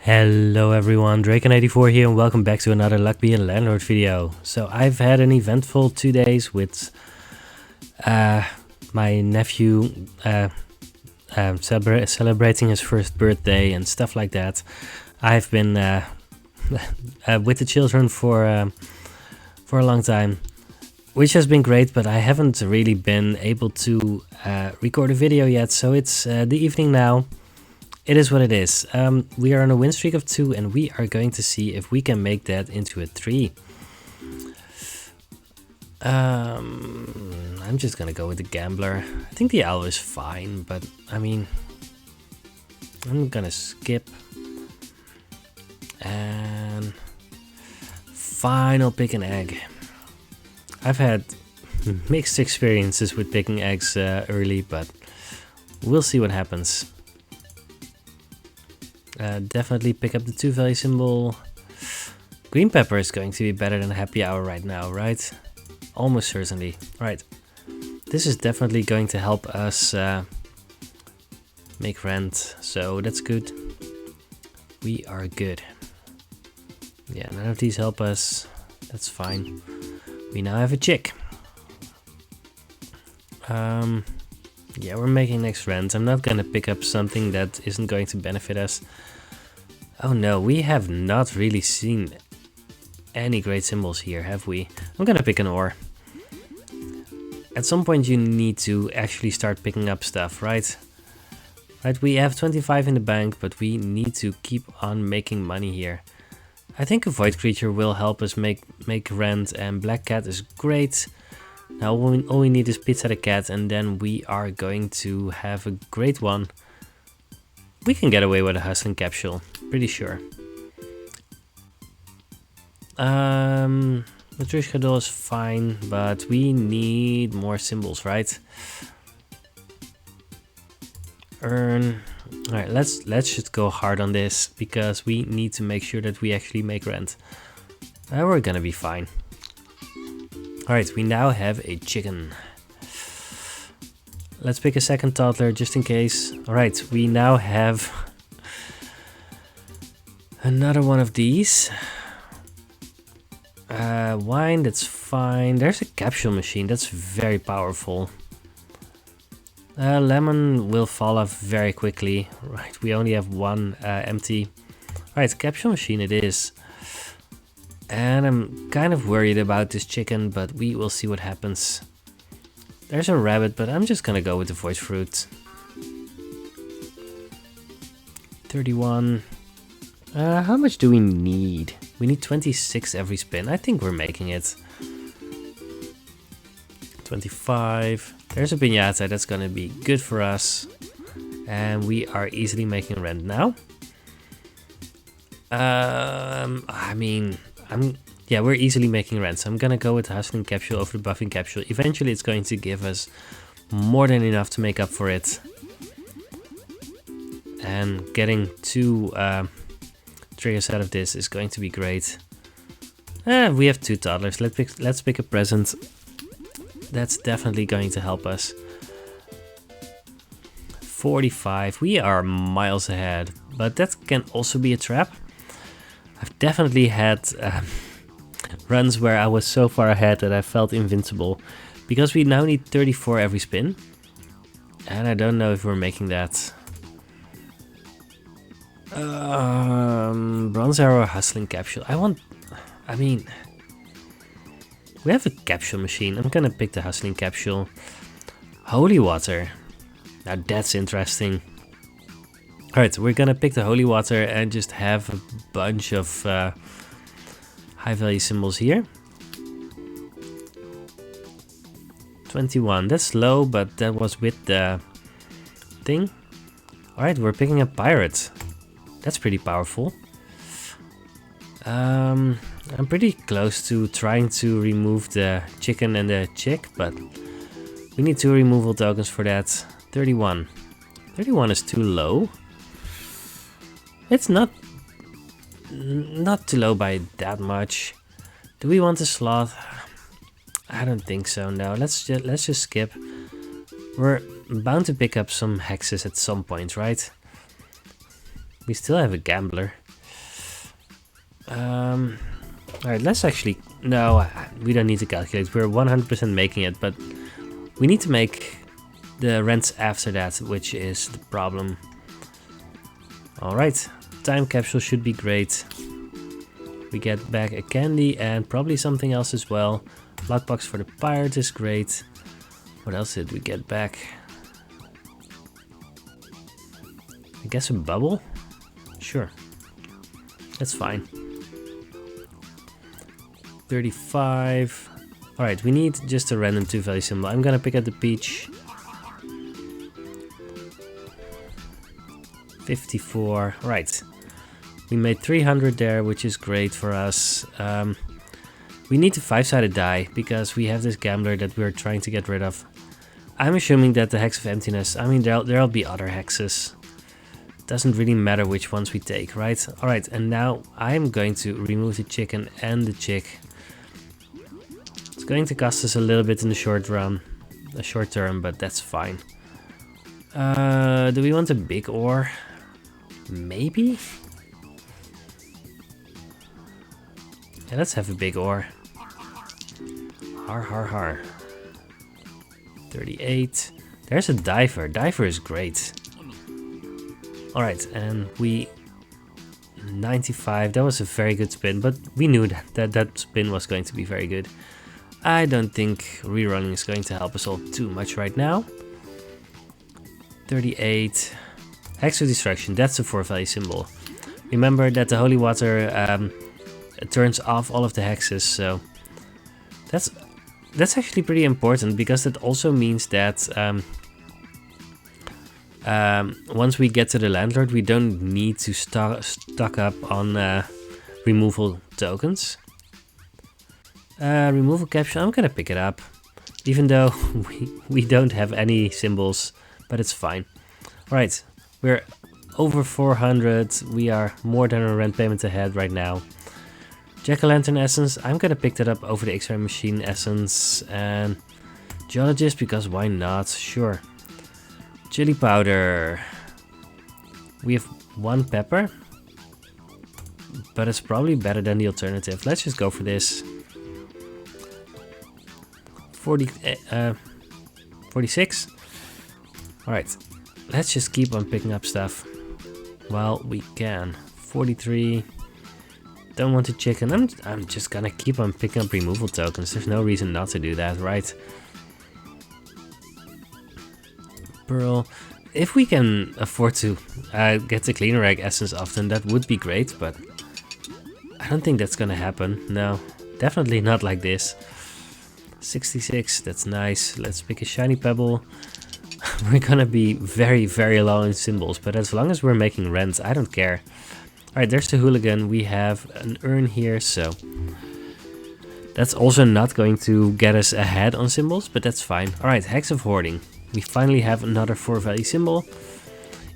Hello everyone, Draken84 here and welcome back to another Luckby and Landlord video. So I've had an eventful 2 days with my nephew celebrating his first birthday and stuff like that. I've been with the children for a long time, which has been great, but I haven't really been able to record a video yet, so it's the evening now. It is what it is. We are on a win streak of 2 and we are going to see if we can make that into a 3. I'm just gonna go with the gambler. I think the owl is fine, but I mean, I'm gonna skip. And final pick an egg. I've had mixed experiences with picking eggs early, but we'll see what happens. Definitely pick up the 2 value symbol. Green pepper is going to be better than happy hour right now, right? Almost certainly. Right. This is definitely going to help us make rent, so that's good. We are good. Yeah, none of these help us. That's fine. We now have a chick. Yeah, we're making next rent. I'm not gonna pick up something that isn't going to benefit us. Oh no, we have not really seen any great symbols here, have we? I'm gonna pick an ore. At some point you need to actually start picking up stuff, right? Right, we have 25 in the bank, but we need to keep on making money here. I think a void creature will help us make rent, and black cat is great. Now all we need is Pizza the Cat and then we are going to have a great one. We can get away with a hustling capsule, pretty sure. Matryoshka doll is fine, but we need more symbols, right? Earn. Alright, let's just go hard on this because we need to make sure that we actually make rent. We're gonna be fine. Alright, we now have a chicken. Let's pick a second toddler just in case. Alright, we now have another one of these. Wine, that's fine. There's a capsule machine, that's very powerful. Lemon will fall off very quickly. Right, we only have one empty. Alright, capsule machine it is. And I'm kind of worried about this chicken, but we will see what happens. There's a rabbit, but I'm just gonna go with the void fruit. 31. How much do we need? We need 26 every spin. I think we're making it. 25. There's a piñata, that's gonna be good for us. And we are easily making rent now. I mean... yeah, we're easily making rent, so I'm gonna go with the hustling capsule over the buffing capsule. Eventually it's going to give us more than enough to make up for it. And getting 2 triggers out of this is going to be great. We have 2 toddlers, let's pick a present. That's definitely going to help us. 45, we are miles ahead, but that can also be a trap. I've definitely had runs where I was so far ahead that I felt invincible. Because we now need 34 every spin. And I don't know if we're making that. Bronze arrow hustling capsule. I mean... we have a capsule machine. I'm gonna pick the hustling capsule. Holy water. Now that's interesting. Alright, we're gonna pick the holy water and just have a bunch of high value symbols here. 21, that's low, but that was with the thing. Alright, we're picking up pirate. That's pretty powerful. I'm pretty close to trying to remove the chicken and the chick, but we need 2 removal tokens for that. 31. 31 is too low. It's not too low by that much. Do we want a slot? I don't think so. No, let's just skip. We're bound to pick up some hexes at some point, right? We still have a gambler. Alright, let's actually... No, we don't need to calculate. We're 100% making it, but we need to make the rents after that, which is the problem. Alright, time capsule should be great. We get back a candy and probably something else as well. Lockbox for the pirate is great. What else did we get back? I guess a bubble? Sure. That's fine. 35. Alright, we need just a random 2-value symbol. I'm gonna pick up the peach. 54. Right. We made 300 there, which is great for us. We need a 5-sided die because we have this gambler that we're trying to get rid of. I'm assuming that the Hex of Emptiness, I mean there'll be other hexes. Doesn't really matter which ones we take, right? Alright, and now I'm going to remove the chicken and the chick. It's going to cost us a little bit in the short term, but that's fine. Do we want a big ore? Maybe? Yeah, let's have a big ore. Har har har. 38. There's a diver. Diver is great. Alright, and we... 95. That was a very good spin, but we knew that spin was going to be very good. I don't think rerunning is going to help us all too much right now. 38. Hex of Destruction, that's a 4-value symbol. Remember that the holy water turns off all of the hexes, so that's actually pretty important because that also means that once we get to the Landlord, we don't need to stock up on removal tokens. Removal capsule, I'm gonna pick it up, even though we don't have any symbols, but it's fine. Alright, we're over 400, we are more than a rent payment ahead right now. Jack-o'-lantern essence, I'm gonna pick that up over the X-ray machine essence, and geologist because why not, sure. Chili powder, we have 1 pepper, but it's probably better than the alternative. Let's just go for this. 46. Alright, let's just keep on picking up stuff while we can. 43. Don't want a chicken. I'm just gonna keep on picking up removal tokens. There's no reason not to do that, right? Pearl. If we can afford to get the cleaner egg essence often, that would be great, but I don't think that's gonna happen. No, definitely not like this. 66, that's nice. Let's pick a shiny pebble. We're gonna be very, very low in symbols, but as long as we're making rent, I don't care. Alright, there's the hooligan. We have an urn here, so that's also not going to get us ahead on symbols, but that's fine. Alright, Hex of Hoarding. We finally have another 4-value symbol.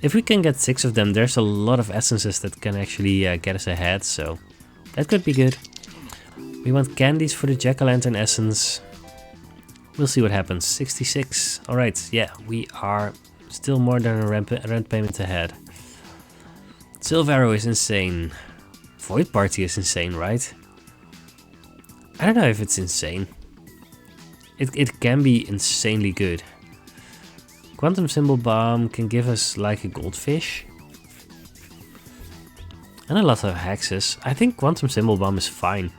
If we can get 6 of them, there's a lot of essences that can actually get us ahead, so that could be good. We want candies for the jack-o'-lantern essence. We'll see what happens. 66. Alright, yeah, we are still more than a rent payment ahead. Silver Arrow is insane. Void Party is insane, right? I don't know if it's insane. It can be insanely good. Quantum Symbol Bomb can give us like a goldfish. And a lot of hexes. I think Quantum Symbol Bomb is fine.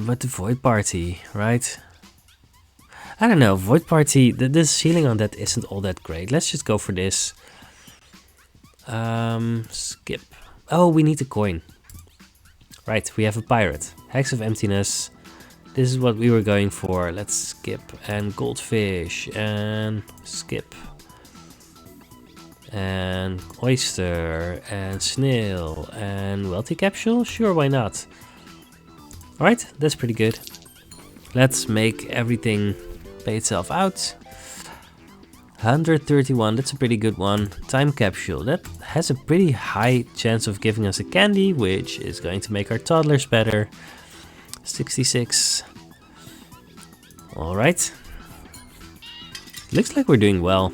But the Void Party, right? I don't know, Void Party, the ceiling on that isn't all that great. Let's just go for this. Skip. Oh, we need a coin. Right, we have a pirate. Hex of Emptiness. This is what we were going for. Let's skip. And goldfish. And skip. And oyster. And snail. And wealthy capsule? Sure, why not? Alright, that's pretty good. Let's make everything pay itself out. 131, that's a pretty good one. Time capsule, that has a pretty high chance of giving us a candy, which is going to make our toddlers better. 66. Alright. Looks like we're doing well.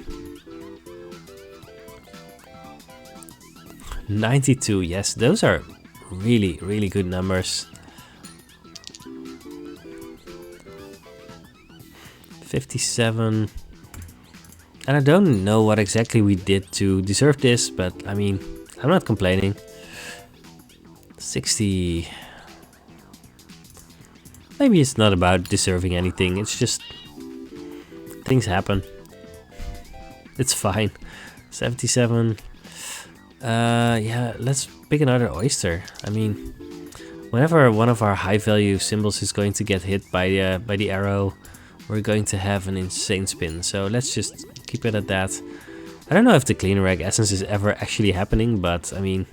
92, yes, those are really, really good numbers. 57. And I don't know what exactly we did to deserve this, but I mean, I'm not complaining. 60. Maybe it's not about deserving anything, it's just things happen. It's fine. 77. Yeah, let's pick another oyster. I mean, whenever one of our high value symbols is going to get hit by the arrow, we're going to have an insane spin. So let's just keep it at that. I don't know if the cleaner rag essence is ever actually happening, but I mean,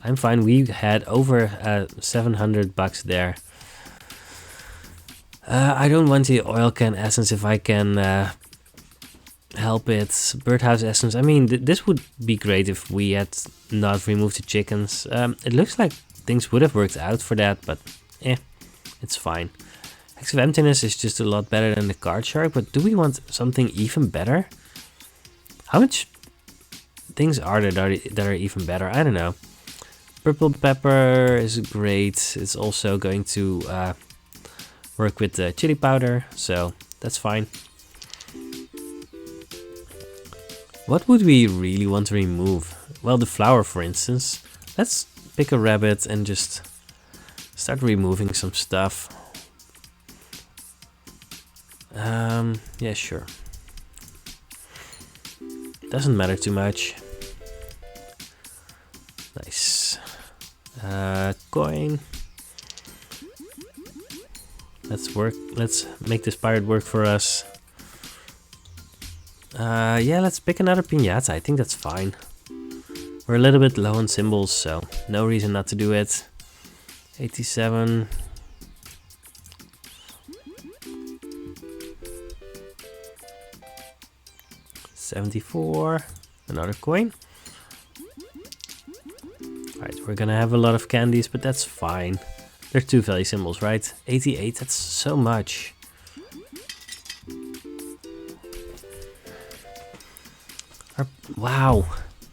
I'm fine. We had over 700 bucks there. I don't want the oil can essence if I can help it. Birdhouse essence. I mean, this would be great if we had not removed the chickens. It looks like things would have worked out for that, but it's fine. Hex of Emptiness is just a lot better than the card shark, but do we want something even better? How much things are there that are even better? I don't know. Purple pepper is great. It's also going to work with the chili powder, so that's fine. What would we really want to remove? Well, the flower, for instance. Let's pick a rabbit and just start removing some stuff. Yeah, sure. Doesn't matter too much. Nice. Coin. Let's make this pirate work for us. Yeah, let's pick another piñata. I think that's fine. We're a little bit low on symbols, so no reason not to do it. 87. $74. Another coin. Alright, we're gonna have a lot of candies, but that's fine. They're 2 value symbols, right? 88, that's so much. Wow,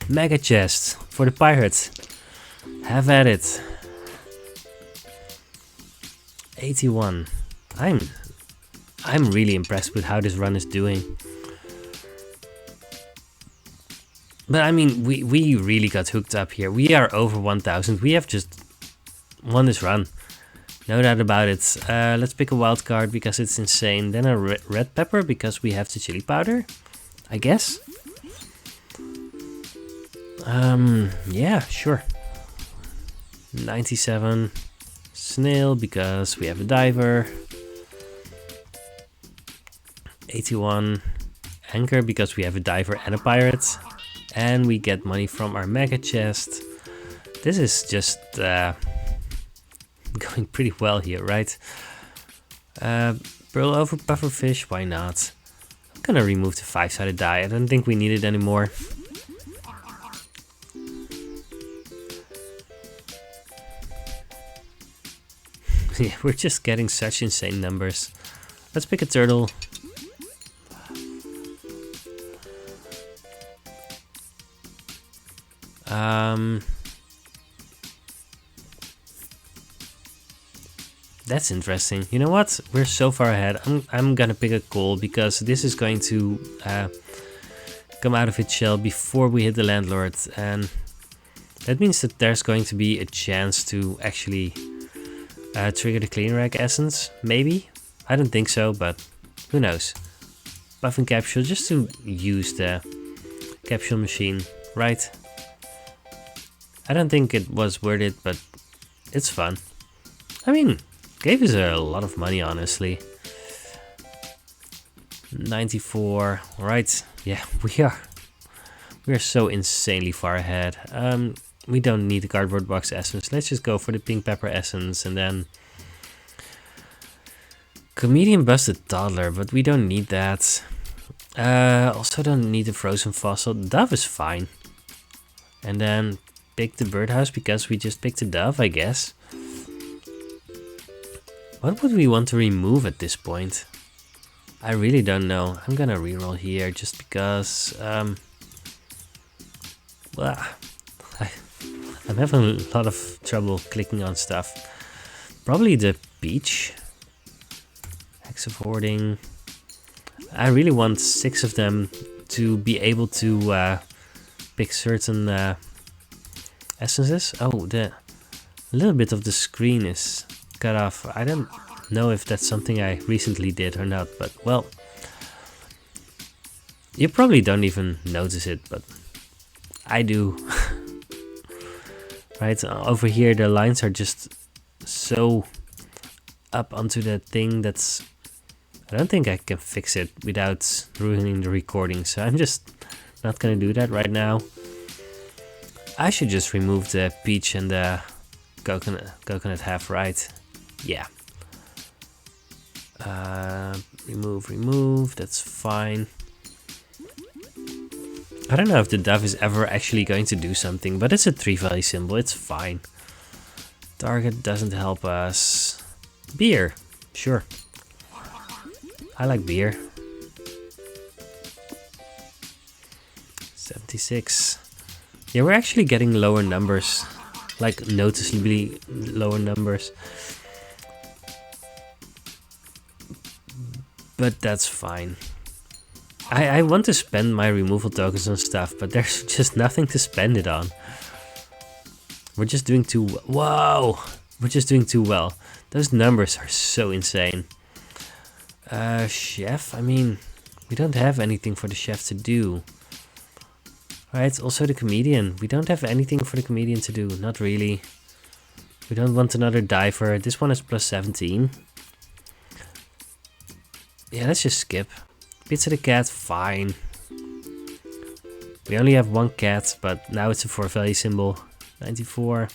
mega chest for the pirates. Have at it. 81. I'm really impressed with how this run is doing. But I mean, we really got hooked up here. We are over 1000. We have just won this run. No doubt about it. Let's pick a wild card because it's insane. Then a red pepper because we have the chili powder, I guess. Yeah, sure. 97. Snail because we have a diver. 81. Anchor because we have a diver and a pirate. And we get money from our mega chest. This is just going pretty well here, right? Pearl over pufferfish, why not? I'm gonna remove the 5-sided die. I don't think we need it anymore. Yeah, we're just getting such insane numbers. Let's pick a turtle. That's interesting. You know what? We're so far ahead. I'm gonna pick a coal because this is going to come out of its shell before we hit the landlord, and that means that there's going to be a chance to actually trigger the clean rag essence. Maybe. I don't think so, but who knows? Buffing capsule just to use the capsule machine, right? I don't think it was worth it, but it's fun. I mean, gave us a lot of money, honestly. 94. Right. Yeah, we are so insanely far ahead. We don't need the cardboard box essence. Let's just go for the pink pepper essence and then comedian busted toddler, but we don't need that. Also don't need the frozen fossil. Dove is fine. And then pick the birdhouse because we just picked a dove, I guess. What would we want to remove at this point? I really don't know. I'm gonna reroll here just because well, I'm having a lot of trouble clicking on stuff. Probably the beach. Hex of Hoarding. I really want 6 of them to be able to pick certain essences. Oh, a little bit of the screen is cut off. I don't know if that's something I recently did or not, but well, you probably don't even notice it, but I do. Right, over here the lines are just so up onto that thing that's... I don't think I can fix it without ruining the recording, so I'm just not gonna do that right now. I should just remove the peach and the coconut half, right? Yeah. Remove, that's fine. I don't know if the dove is ever actually going to do something, but it's a 3-value symbol, it's fine. Target doesn't help us. Beer, sure. I like beer. 76. Yeah, we're actually getting lower numbers. Like, noticeably lower numbers. But that's fine. I want to spend my removal tokens on stuff, but there's just nothing to spend it on. We're just doing too... Whoa! We're just doing too well. Those numbers are so insane. Chef? I mean, we don't have anything for the chef to do. Right, also the comedian. We don't have anything for the comedian to do. Not really. We don't want another diver. This one is plus 17. Yeah, let's just skip. Pizza the cat, fine. We only have 1 cat, but now it's a 4-value symbol. 94.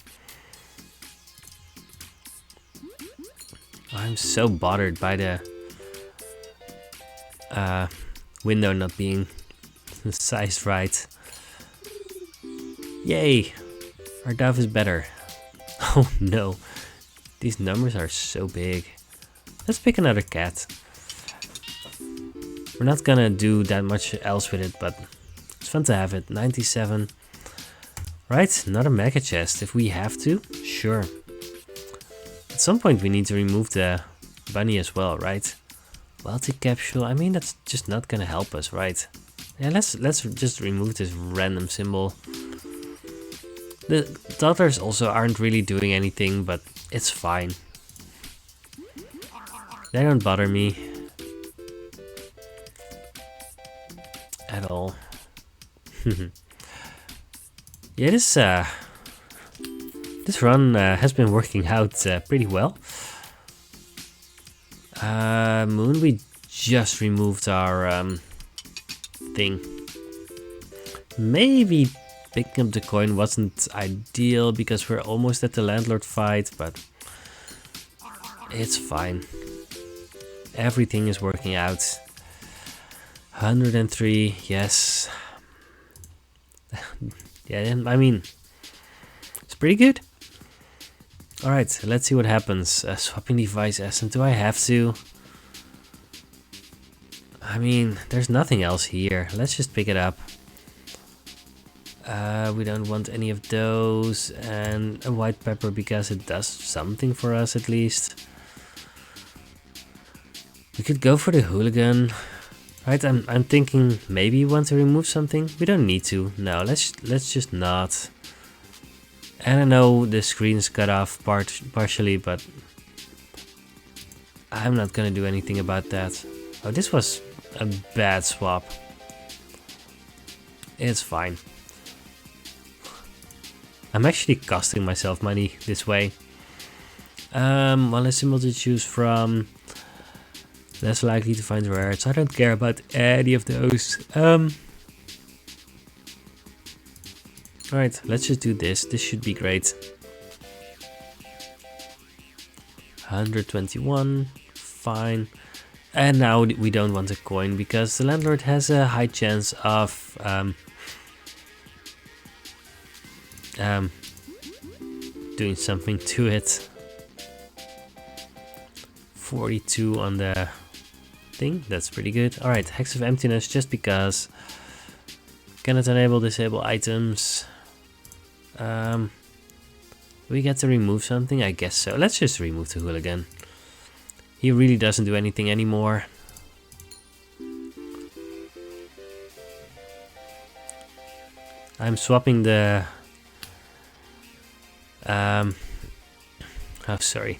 I'm so bothered by the window not being sized right. Yay! Our dove is better. Oh no. These numbers are so big. Let's pick another cat. We're not gonna do that much else with it, but it's fun to have it. 97. Right, another mega chest if we have to. Sure. At some point we need to remove the bunny as well, right? Wealthy capsule. I mean, that's just not gonna help us, right? Yeah, let's just remove this random symbol. The daughters also aren't really doing anything, but it's fine. They don't bother me at all. Yeah, this run has been working out pretty well. Moon, we just removed our thing. Maybe picking up the coin wasn't ideal because we're almost at the landlord fight, but it's fine. Everything is working out. 103, yes. Yeah, I mean, it's pretty good. Alright, let's see what happens. Swapping device essence, do I have to? I mean, there's nothing else here. Let's just pick it up. We don't want any of those. And a white pepper because it does something for us at least. We could go for the hooligan. Right, I'm thinking maybe you want to remove something. We don't need to. No, let's just not. And I know the screen's cut off partially, but I'm not gonna do anything about that. Oh, this was a bad swap. It's fine. I'm actually costing myself money this way. One less symbol to choose from. Less likely to find rares. I don't care about any of those. Alright, let's just do this. This should be great. 121. Fine. And now we don't want a coin because the landlord has a high chance of doing something to it. 42 on the thing, that's pretty good. Alright, Hex of Emptiness just because. Cannot enable disable items. We get to remove something? I guess so. Let's just remove the hooligan. He really doesn't do anything anymore. I'm swapping the... oh, sorry.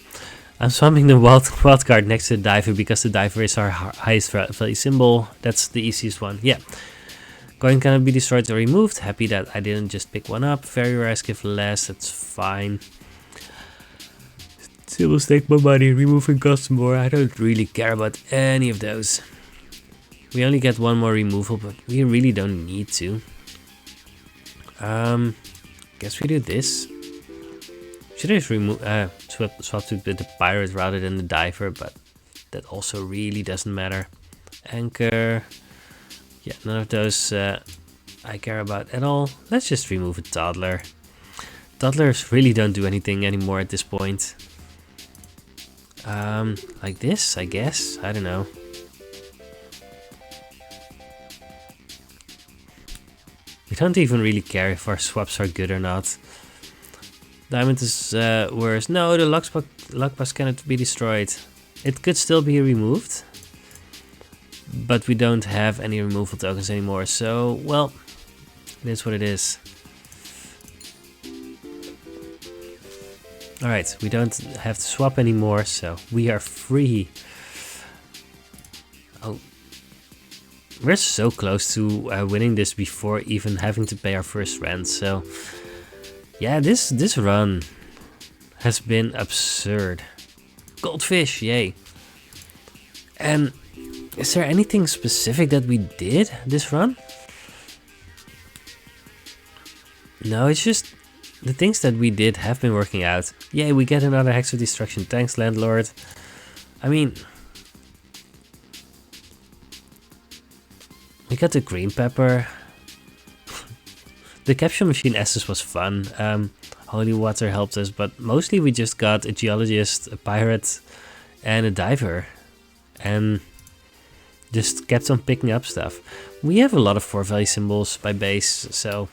I'm swapping the wild card next to the diver because the diver is our highest value symbol. That's the easiest one. Yeah. Coin cannot be destroyed or removed. Happy that I didn't just pick one up. Very rare, give less. That's fine. Symbols take my money. Removing costs more. I don't really care about any of those. We only get one more removal, but we really don't need to. Guess we do this. Should I just remove swap to the pirate rather than the diver, but that also really doesn't matter. Anchor. Yeah, none of those I care about at all. Let's just remove a toddler. Toddlers really don't do anything anymore at this point. Like this, I guess. I don't know. We don't even really care if our swaps are good or not. Diamond is worse. No, the lockbox cannot be destroyed. It could still be removed. But we don't have any removal tokens anymore. So, well, it is what it is. Alright, we don't have to swap anymore, so we are free. Oh, we're so close to winning this before even having to pay our first rent. So, yeah, this run has been absurd. Goldfish, yay. And is there anything specific that we did this run? No, it's just the things that we did have been working out. Yay, we get another Hex of Destruction. Thanks, Landlord. I mean, we got the green pepper. The capture machine Essus was fun. Holy water helped us, but mostly we just got a geologist, a pirate, and a diver. And just kept on picking up stuff. We have a lot of 4 value symbols by base, so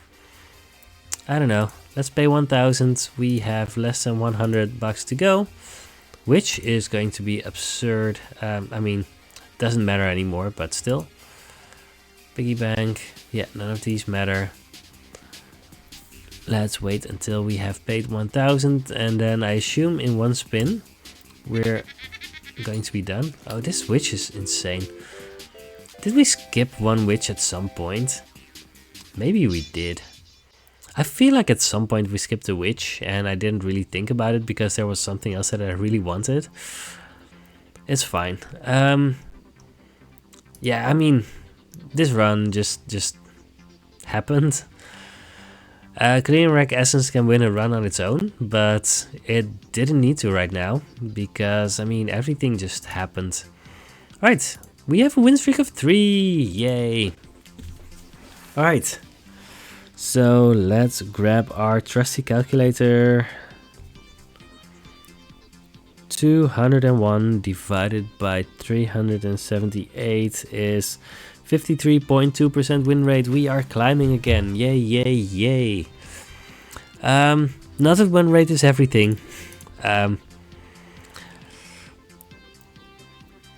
I don't know. Let's pay 1,000. We have less than 100 bucks to go, which is going to be absurd. I mean, doesn't matter anymore, but still. Piggy bank. Yeah, none of these matter. Let's wait until we have paid 1,000, and then I assume in one spin we're going to be done. Oh, this witch is insane. Did we skip one witch at some point? Maybe we did. I feel like at some point we skipped a witch and I didn't really think about it because there was something else that I really wanted. It's fine. Yeah, I mean, this run just happened. Clean Rack Essence can win a run on its own, but it didn't need to right now because, I mean, everything just happened. Alright. We have a win streak of 3, yay! Alright, so let's grab our trusty calculator. 201 divided by 378 is 53.2% win rate. We are climbing again, yay, yay, yay! Not that win rate is everything.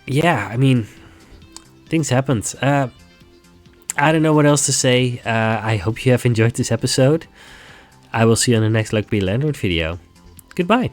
Yeah, I mean, things happened. I don't know what else to say. I hope you have enjoyed this episode. I will see you on the next Luck Be Landlord video. Goodbye.